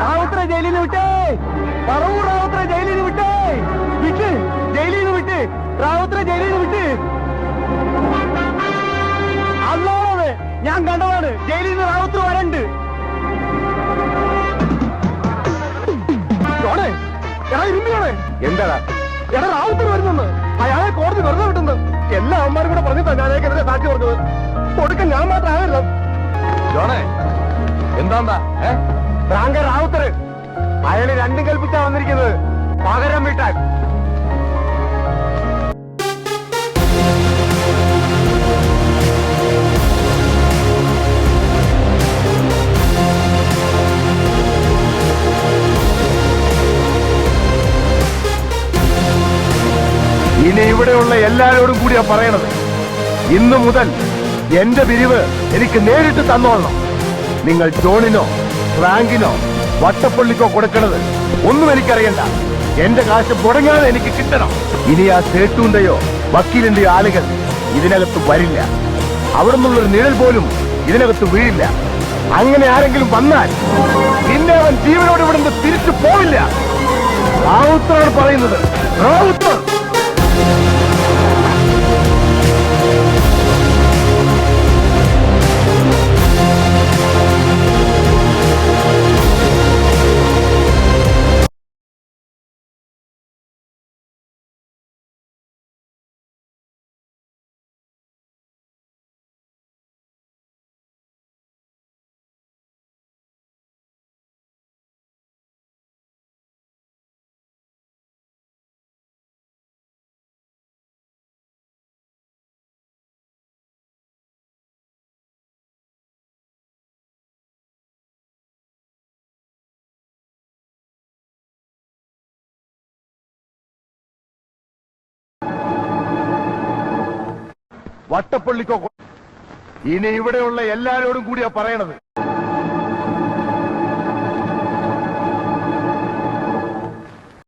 റാവുത്തറെ ജയിലിൽ നിന്ന് വിട്ടേ, പറവൂർ റാവുത്തറെ ജയിലിൽ നിന്ന് വിട്ടേ, വിട്ട് ജയിലിൽ നിന്ന് വിട്ട്, റാവുത്തറെ ജയിലിൽ നിന്ന് വിട്ട്. അല്ലാതെ ഞാൻ കണ്ടതാണ്, ജയിലിൽ നിന്ന് റാവുത്തർ വരണ്ട്. എടാ ഇരുമ്പിയോടെ എന്താടാ? എടാ റാവുത്തർ വരുന്നുണ്ട്, അയാളെ കോടതി വെറുതെ വിട്ടുന്നത്. എല്ലാ അമ്മമാരും കൂടെ പറഞ്ഞിട്ടാ ഞാനേക്കെതിരെ സാക്ഷി പറഞ്ഞത്. കൊടുക്കാൻ ഞാൻ മാത്രമായല്ലോ. ജോണേ എന്താ ഫ്രാങ്ക റാവുത്തർ അയാള് രണ്ടും കൽപ്പിച്ചാ വന്നിരിക്കുന്നത്, പകരം വീട്ടാൻ. ഇനി ഇവിടെയുള്ള എല്ലാവരോടും കൂടിയാ പറയണത്, ഇന്നു മുതൽ എന്റെ പിരിവ് എനിക്ക് നേരിട്ട് തന്നോളണം. നിങ്ങൾ ജോണിനോ ഫ്രാങ്കിനോ വട്ടപ്പള്ളിക്കോ കൊടുക്കണത് ഒന്നും എനിക്കറിയണ്ട. എന്റെ കാശ് മുടങ്ങാതെ എനിക്ക് കിട്ടണം. ഇനി ആ സേട്ടുന്റെയോ വക്കീലിന്റെയോ ആളുകൾ ഇതിനകത്ത് വരില്ല. അവിടെ നിന്നുള്ളൊരു നിഴൽ പോലും ഇതിനകത്ത് വീഴില്ല. അങ്ങനെ ആരെങ്കിലും വന്നാൽ പിന്നെ അവൻ ജീവനോട് ഇവിടുന്ന് തിരിച്ചു പോവില്ല. റാവുത്തറാണ് പറയുന്നത്, റാവുത്തർ. വട്ടപ്പള്ളിക്കോ ഇനി ഇവിടെയുള്ള എല്ലാരോടും കൂടിയാ പറയണത്,